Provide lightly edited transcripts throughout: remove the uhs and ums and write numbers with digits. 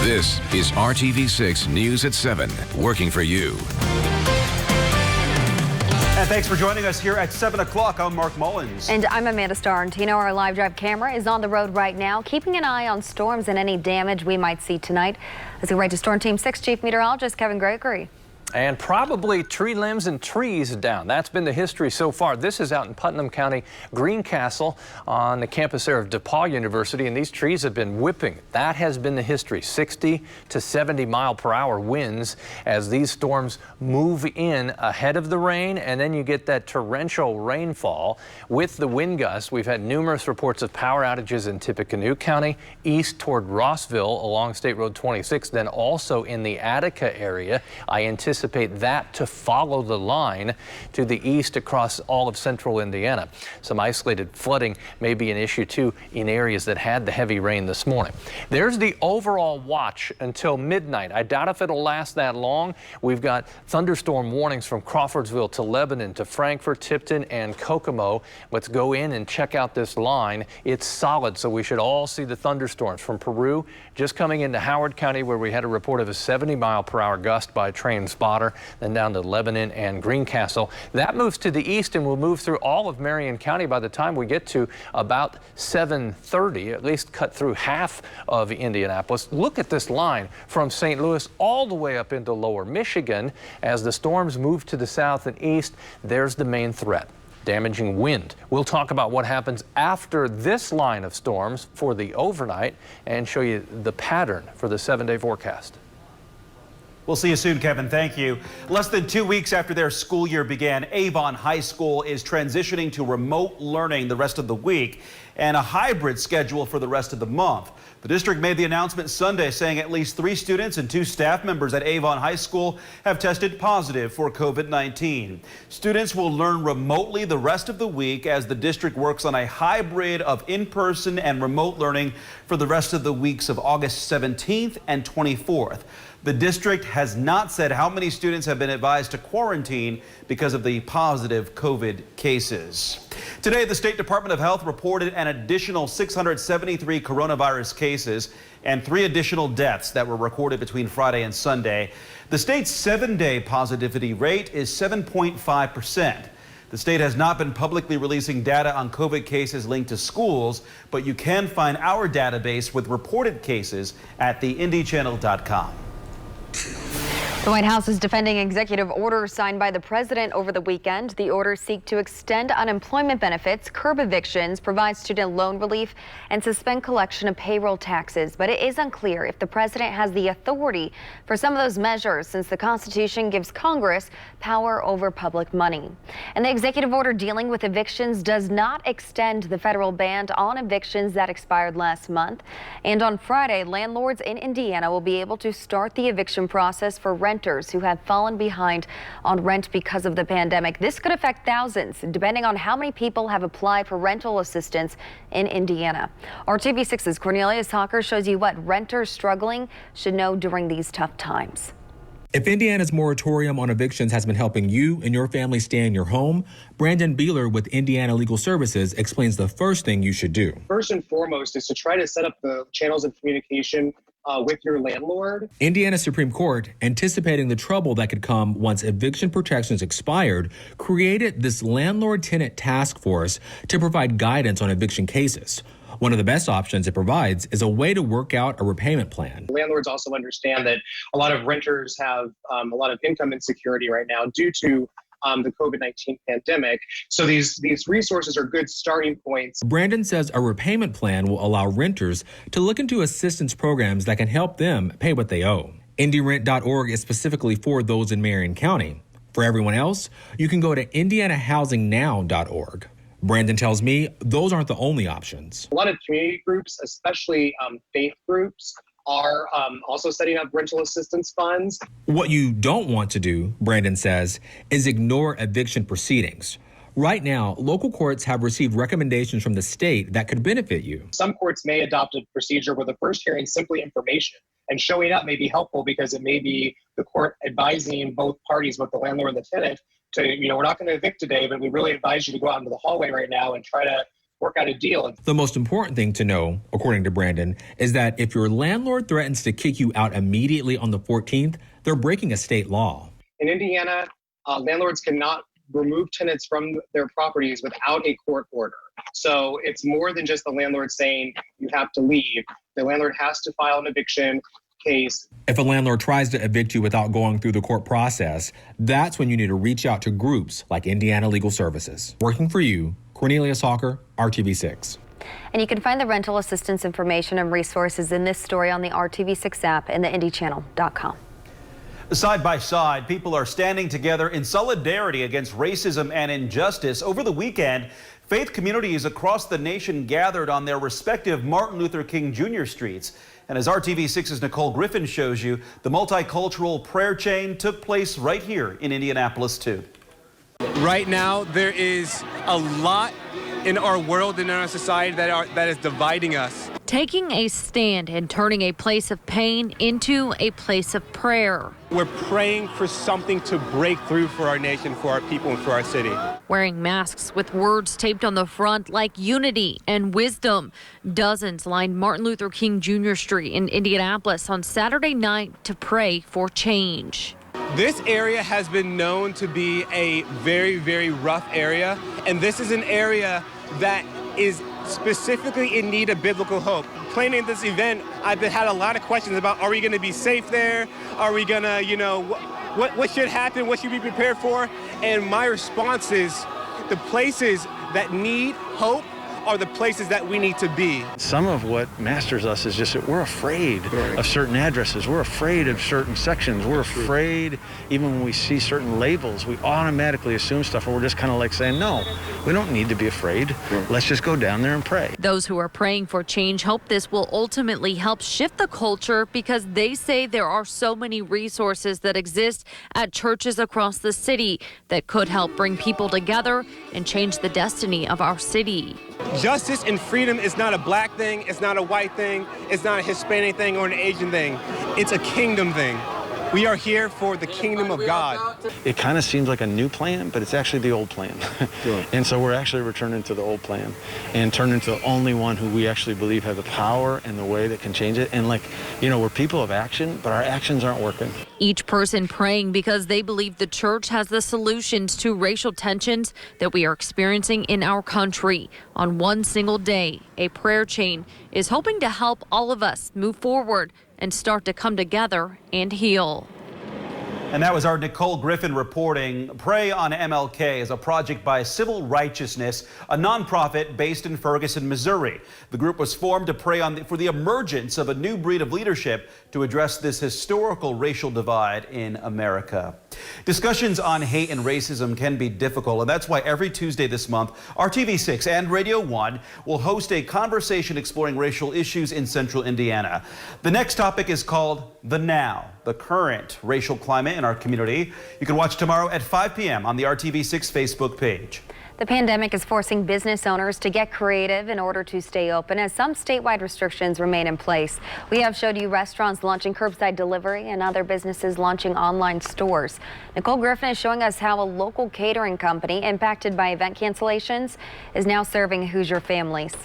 This is RTV6 News at 7, working for you. And thanks for joining us here at 7 o'clock. I'm Mark Mullins. And I'm Amanda Starrentino. Our live drive camera is on the road right now, keeping an eye on storms and any damage we might see tonight. Let's go right to Storm Team 6 Chief Meteorologist Kevin Gregory. And probably tree limbs and trees down. That's been the history so far. This is out in Putnam County, Greencastle, on the campus there of DePaul University, and these trees have been whipping. That has been the history. 60 to 70 mile per hour winds as these storms move in ahead of the rain, and then you get that torrential rainfall. With the wind gusts, we've had numerous reports of power outages in Tippecanoe County, east toward Rossville along State Road 26, then also in the Attica area. I anticipate that to follow the line to the east across all of central Indiana. Some isolated flooding may be an issue too in areas that had the heavy rain this morning. There's the overall watch until midnight. I doubt if it'll last that long. We've got thunderstorm warnings from Crawfordsville to Lebanon to Frankfort, Tipton, and Kokomo. Let's go in and check out this line. It's solid, so we should all see the thunderstorms from Peru just coming into Howard County, where we had a report of a 70 mile per hour gust by train spotter, then down to Lebanon and Greencastle. That moves to the east and will move through all of Marion County by the time we get to about 7:30, at least cut through half of Indianapolis. Look at this line from St. Louis all the way up into lower Michigan. As the storms move to the south and east, there's the main threat: damaging wind. We'll talk about what happens after this line of storms for the overnight and show you the pattern for the 7-day forecast. We'll see you soon, Kevin. Thank you. Less than 2 weeks after their school year began, Avon High School is transitioning to remote learning the rest of the week and a hybrid schedule for the rest of the month. The district made the announcement Sunday, saying at least 3 students and 2 staff members at Avon High School have tested positive for COVID-19. Students will learn remotely the rest of the week as the district works on a hybrid of in-person and remote learning for the rest of the weeks of August 17th and 24th. The district has not said how many students have been advised to quarantine because of the positive COVID cases. Today, the State Department of Health reported an additional 673 coronavirus cases and 3 additional deaths that were recorded between Friday and Sunday. The state's 7-day positivity rate is 7.5%. The state has not been publicly releasing data on COVID cases linked to schools, but you can find our database with reported cases at theindychannel.com. The White House is defending executive orders signed by the president over the weekend. The orders seek to extend unemployment benefits, curb evictions, provide student loan relief, and suspend collection of payroll taxes. But it is unclear if the president has the authority for some of those measures, since the Constitution gives Congress power over public money. And the executive order dealing with evictions does not extend the federal ban on evictions that expired last month. And on Friday, landlords in Indiana will be able to start the eviction process for renters who have fallen behind on rent because of the pandemic. This could affect thousands, depending on how many people have applied for rental assistance in Indiana. RTV6's Cornelius Hawker shows you what renters struggling should know during these tough times. If Indiana's moratorium on evictions has been helping you and your family stay in your home, Brandon Beeler with Indiana Legal Services explains the first thing you should do. First and foremost is to try to set up the channels of communication with your landlord. Indiana Supreme Court, anticipating the trouble that could come once eviction protections expired, created this landlord-tenant task force to provide guidance on eviction cases. One of the best options it provides is a way to work out a repayment plan. Landlords also understand that a lot of renters have a lot of income insecurity right now due to the COVID-19 pandemic. So these resources are good starting points. Brandon says a repayment plan will allow renters to look into assistance programs that can help them pay what they owe. IndyRent.org is specifically for those in Marion County. For everyone else, you can go to IndianaHousingNow.org. Brandon tells me those aren't the only options. A lot of community groups, especially faith groups, are also setting up rental assistance funds. What you don't want to do, Brandon says, is ignore eviction proceedings. Right now, local courts have received recommendations from the state that could benefit you. Some courts may adopt a procedure where the first hearing is simply information, and showing up may be helpful because it may be the court advising both parties, both the landlord and the tenant, to, we're not going to evict today, but we really advise you to go out into the hallway right now and try to work out a deal. The most important thing to know, according to Brandon, is that if your landlord threatens to kick you out immediately on the 14th, they're breaking a state law. In Indiana, landlords cannot remove tenants from their properties without a court order. So it's more than just the landlord saying you have to leave. The landlord has to file an eviction case. If a landlord tries to evict you without going through the court process, that's when you need to reach out to groups like Indiana Legal Services. Working for you, Cornelius Hawker, RTV6. And you can find the rental assistance information and resources in this story on the RTV6 app and the IndyChannel.com. Side by side, people are standing together in solidarity against racism and injustice. Over the weekend, faith communities across the nation gathered on their respective Martin Luther King Jr. streets. And as RTV6's Nicole Griffin shows you, the multicultural prayer chain took place right here in Indianapolis, too. Right now, there is a lot in our world and in our society that is dividing us. Taking a stand and turning a place of pain into a place of prayer. We're praying for something to break through for our nation, for our people, and for our city. Wearing masks with words taped on the front like unity and wisdom. Dozens lined Martin Luther King Jr. Street in Indianapolis on Saturday night to pray for change. This area has been known to be a very, very rough area, and this is an area that is specifically in need of biblical hope. Planning this event, I've had a lot of questions about, are we going to be safe there? Are we going to, what should happen? What should we be prepared for? And my response is the places that need hope are the places that we need to be. Some of what masters us is just that we're afraid of certain addresses. We're afraid of certain sections. We're afraid, even when we see certain labels, we automatically assume stuff, and we're just kind of like saying, no, we don't need to be afraid. Let's just go down there and pray. Those who are praying for change hope this will ultimately help shift the culture because they say there are so many resources that exist at churches across the city that could help bring people together and change the destiny of our city. Justice and freedom is not a black thing, it's not a white thing, it's not a Hispanic thing or an Asian thing. It's a kingdom thing. We are here for the kingdom of God. It kind of seems like a new plan, but it's actually the old plan. And so we're actually returning to the old plan and turning to the only one who we actually believe have the power and the way that can change it. And we're people of action, but our actions aren't working. Each person praying because they believe the church has the solutions to racial tensions that we are experiencing in our country. On one single day, a prayer chain is hoping to help all of us move forward and start to come together and heal. And that was our Nicole Griffin reporting. Pray on MLK is a project by Civil Righteousness, a nonprofit based in Ferguson, Missouri. The group was formed to pray for the emergence of a new breed of leadership to address this historical racial divide in America. Discussions on hate and racism can be difficult, and that's why every Tuesday this month, RTV6 and Radio 1 will host a conversation exploring racial issues in central Indiana. The next topic is called The Now, the current racial climate in our community. You can watch tomorrow at 5 p.m. on the RTV6 Facebook page. The pandemic is forcing business owners to get creative in order to stay open as some statewide restrictions remain in place. We have showed you restaurants launching curbside delivery and other businesses launching online stores. Nicole Griffin is showing us how a local catering company impacted by event cancellations is now serving Hoosier families.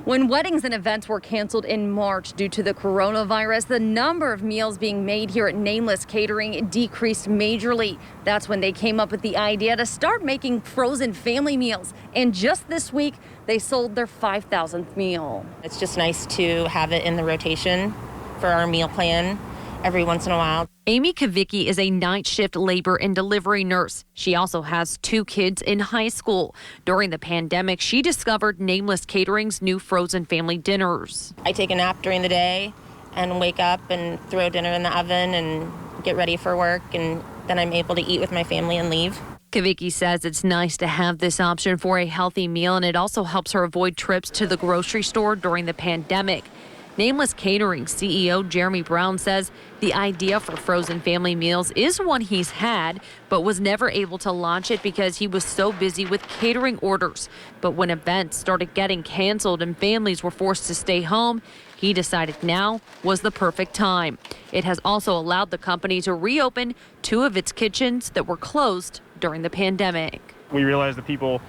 When weddings and events were canceled in March due to the coronavirus, the number of meals being made here at Nameless Catering decreased majorly. That's when they came up with the idea to start making frozen family meals. And just this week, they sold their 5,000th meal. It's just nice to have it in the rotation for our meal plan every once in a while. Amy Kavicki is a night shift labor and delivery nurse. She also has 2 kids in high school. During the pandemic, she discovered Nameless Catering's new frozen family dinners. I take a nap during the day and wake up and throw dinner in the oven and get ready for work, and then I'm able to eat with my family and leave. Kavicki says it's nice to have this option for a healthy meal, and it also helps her avoid trips to the grocery store during the pandemic. Nameless Catering CEO Jeremy Brown says the idea for frozen family meals is one he's had, but was never able to launch it because he was so busy with catering orders. But when events started getting canceled and families were forced to stay home, he decided now was the perfect time. It has also allowed the company to reopen 2 of its kitchens that were closed during the pandemic. We realized that people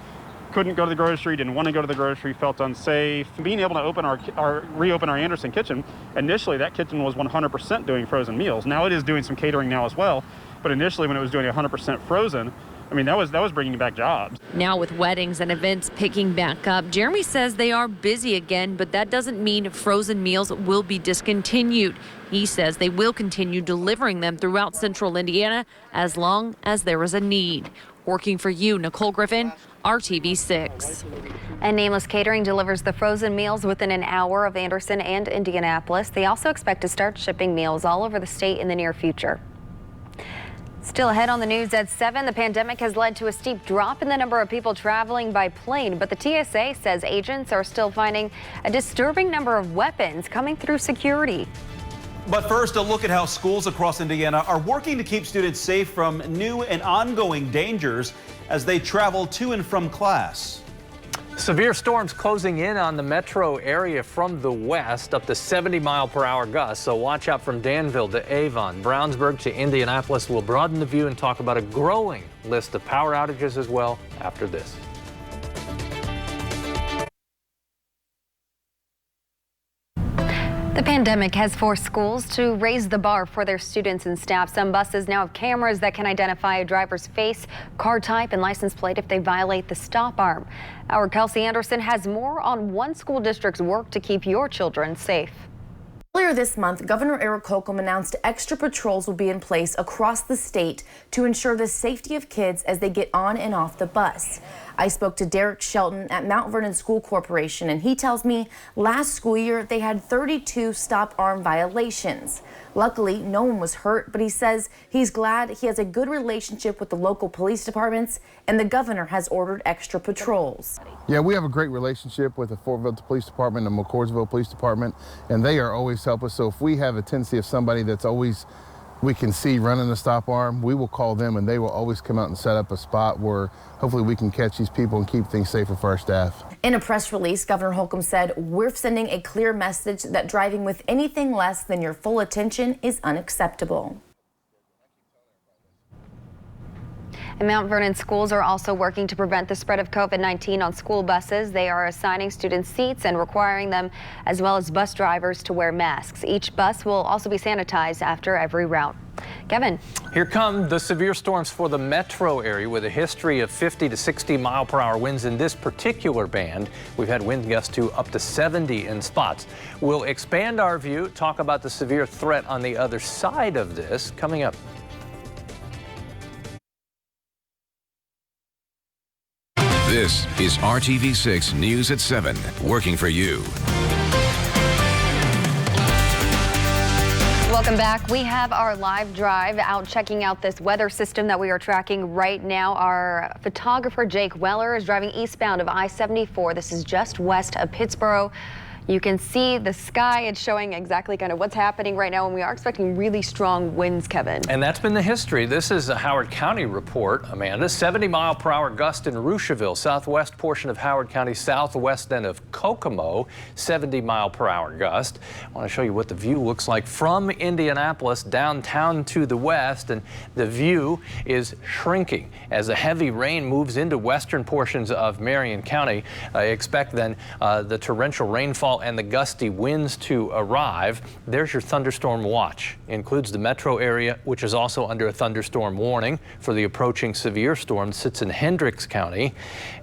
couldn't go to the grocery, didn't want to go to the grocery, felt unsafe. Being able to reopen our Anderson kitchen, initially that kitchen was 100% doing frozen meals. Now it is doing some catering now as well, but initially when it was doing 100% frozen, I mean, that was bringing back jobs. Now with weddings and events picking back up, Jeremy says they are busy again, but that doesn't mean frozen meals will be discontinued. He says they will continue delivering them throughout central Indiana as long as there is a need. Working for you, Nicole Griffin, RTV6. And Nameless Catering delivers the frozen meals within an hour of Anderson and Indianapolis. They also expect to start shipping meals all over the state in the near future. Still ahead on the news at 7, the pandemic has led to a steep drop in the number of people traveling by plane, but the TSA says agents are still finding a disturbing number of weapons coming through security. But first, a look at how schools across Indiana are working to keep students safe from new and ongoing dangers as they travel to and from class. Severe storms closing in on the metro area from the west, up to 70-mile-per-hour gusts. So watch out from Danville to Avon, Brownsburg to Indianapolis. We'll broaden the view and talk about a growing list of power outages as well after this. The pandemic has forced schools to raise the bar for their students and staff. Some buses now have cameras that can identify a driver's face, car type, and license plate if they violate the stop arm. Our Kelsey Anderson has more on one school district's work to keep your children safe. Earlier this month, Governor Eric Holcomb announced extra patrols will be in place across the state to ensure the safety of kids as they get on and off the bus. I spoke to Derek Shelton at Mount Vernon School Corporation, and he tells me last school year they had 32 stop arm violations. Luckily, no one was hurt, but he says he's glad he has a good relationship with the local police departments, and the governor has ordered extra patrols. Yeah, we have a great relationship with the Fortville Police Department and McCordsville Police Department, and they are always help us. So if we have a tendency of somebody that's always we can see running the stop arm, we will call them and they will always come out and set up a spot where hopefully we can catch these people and keep things safer for our staff. In a press release, Governor Holcomb said, "We're sending a clear message that driving with anything less than your full attention is unacceptable." And Mount Vernon schools are also working to prevent the spread of COVID-19 on school buses. They are assigning students seats and requiring them, as well as bus drivers, to wear masks. Each bus will also be sanitized after every route. Kevin. Here come the severe storms for the metro area with a history of 50 to 60 mile-per-hour winds in this particular band. We've had wind gusts to up to 70 in spots. We'll expand our view, talk about the severe threat on the other side of this coming up. This is RTV6 News at 7, working for you. Welcome back. We have our live drive out checking out this weather system that we are tracking right now. Our photographer Jake Weller is driving eastbound of I-74. This is just west of Pittsboro. You can see the sky. It's showing exactly kind of what's happening right now, and we are expecting really strong winds, Kevin. And that's been the history. This is a Howard County report, Amanda. 70-mile-per-hour gust in Rushville, southwest portion of Howard County, southwest end of Kokomo, 70-mile-per-hour gust. I want to show you what the view looks like from Indianapolis downtown to the west, and the view is shrinking as the heavy rain moves into western portions of Marion County. Expect then the torrential rainfall and the gusty winds to arrive. There's your thunderstorm watch. Includes the metro area, which is also under a thunderstorm warning for the approaching severe storm. Sits in Hendricks County.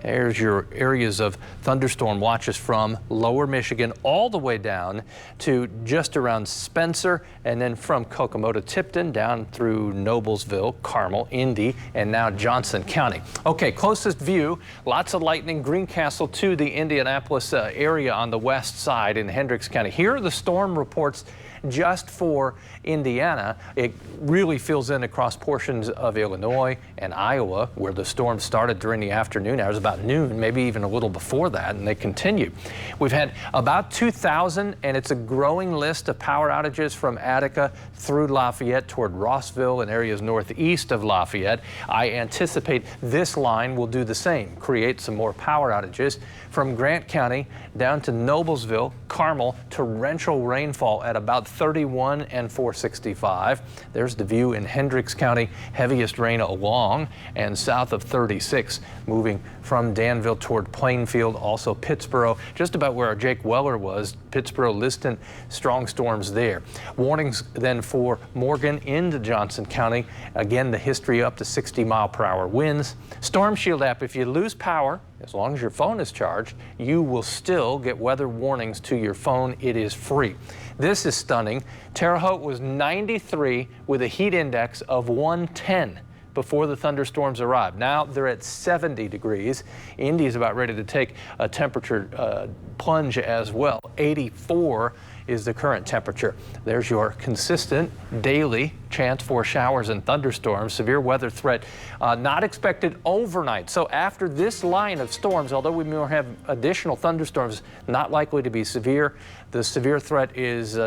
There's your areas of thunderstorm watches from lower Michigan all the way down to just around Spencer, and then from Kokomo to Tipton down through Noblesville, Carmel, Indy, and now Johnson County. Okay, closest view, lots of lightning, Greencastle to the Indianapolis area on the west side in Hendricks County. Here are the storm reports just for Indiana. It really fills in across portions of Illinois and Iowa, where the storm started during the afternoon hours, about noon, maybe even a little before that, and they continue. We've had about 2,000, and it's a growing list of power outages from Attica through Lafayette toward Rossville and areas northeast of Lafayette. I anticipate this line will do the same, create some more power outages from Grant County down to Noblesville, Carmel. Torrential rainfall at about 31 and 465. There's the view in Hendricks County, heaviest rain along and south of 36, moving from Danville toward Plainfield, also Pittsboro, just about where our Jake Weller was, Pittsboro, Liston, strong storms there. Warnings then for Morgan into Johnson County. Again, the history up to 60-mile-per-hour winds. Storm Shield app, if you lose power, as long as your phone is charged, you will still get weather warnings to your phone. It is free. This is stunning. Terre Haute was 93 with a heat index of 110 before the thunderstorms arrived. Now they're at 70 degrees. Indy is about ready to take a temperature plunge as well. 84 is the current temperature. There's your consistent daily chance for showers and thunderstorms. Severe weather threat not expected overnight. So after this line of storms, although we may have additional thunderstorms, not likely to be severe. The severe threat is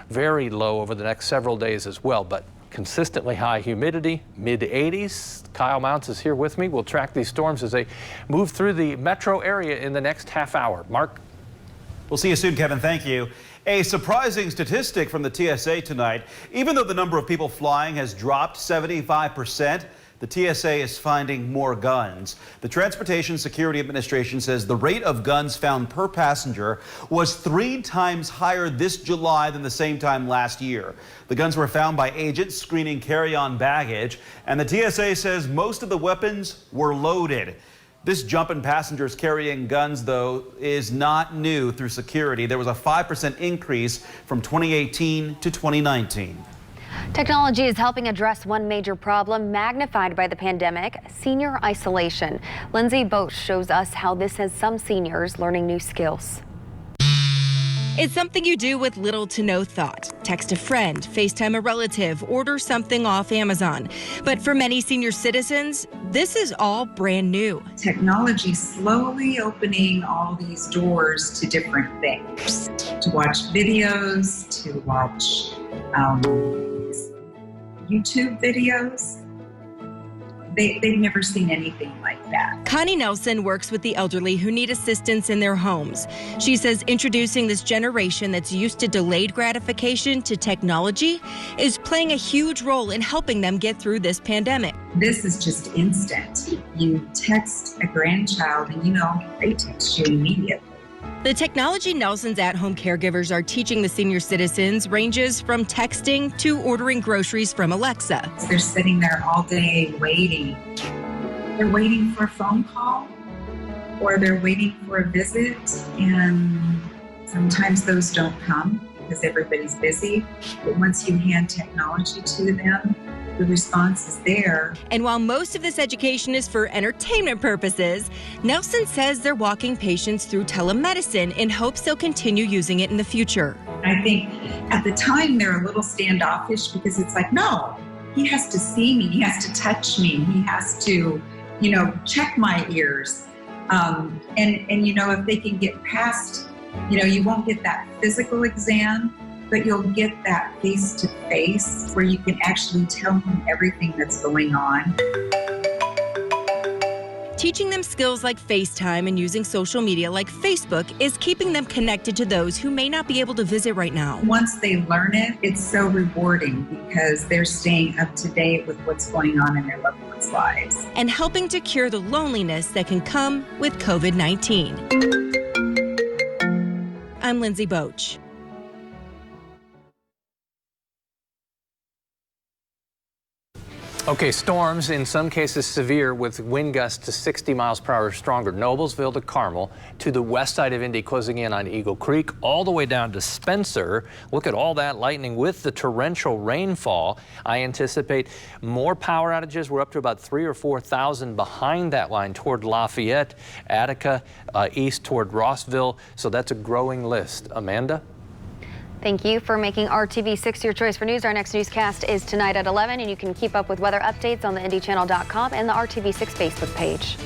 very low over the next several days as well. But consistently high humidity, mid-80s. Kyle Mounts is here with me. We'll track these storms as they move through the metro area in the next half hour. Mark? We'll see you soon, Kevin. Thank you. A surprising statistic from the TSA tonight. Even though the number of people flying has dropped 75%, the TSA is finding more guns. The Transportation Security Administration says the rate of guns found per passenger was 3 times higher this July than the same time last year. The guns were found by agents screening carry-on baggage, and the TSA says most of the weapons were loaded. This jump in passengers carrying guns, though, is not new through security. There was a 5% increase from 2018 to 2019. Technology is helping address one major problem magnified by the pandemic, senior isolation. Lindsay Boach shows us how this has some seniors learning new skills. It's something you do with little to no thought. Text a friend, FaceTime a relative, order something off Amazon. But for many senior citizens, this is all brand new. Technology slowly opening all these doors to different things. To watch videos, to watch YouTube videos. They've never seen anything like that. Connie Nelson works with the elderly who need assistance in their homes. She says introducing this generation that's used to delayed gratification to technology is playing a huge role in helping them get through this pandemic. This is just instant. You text a grandchild and they text you immediately. The technology Nelson's at-home caregivers are teaching the senior citizens ranges from texting to ordering groceries from Alexa. They're sitting there all day waiting. They're waiting for a phone call or they're waiting for a visit, and sometimes those don't come because everybody's busy. But once you hand technology to them, the response is there. And while most of this education is for entertainment purposes, Nelson says they're walking patients through telemedicine in hopes they'll continue using it in the future. I think at the time they're a little standoffish because it's like, no, he has to see me, he has to touch me, he has to, check my ears. And if they can get past, you won't get that physical exam, but you'll get that face-to-face where you can actually tell them everything that's going on. Teaching them skills like FaceTime and using social media like Facebook is keeping them connected to those who may not be able to visit right now. Once they learn it, it's so rewarding because they're staying up to date with what's going on in their loved ones' lives. And helping to cure the loneliness that can come with COVID-19. I'm Lindsay Boach. Okay, storms, in some cases severe, with wind gusts to 60 miles per hour or stronger. Noblesville to Carmel, to the west side of Indy, closing in on Eagle Creek, all the way down to Spencer. Look at all that lightning with the torrential rainfall. I anticipate more power outages. We're up to about 3,000 or 4,000 behind that line toward Lafayette, Attica, east toward Rossville. So that's a growing list. Amanda? Thank you for making RTV6 your choice for news. Our next newscast is tonight at 11, and you can keep up with weather updates on the IndyChannel.com and the RTV6 Facebook page.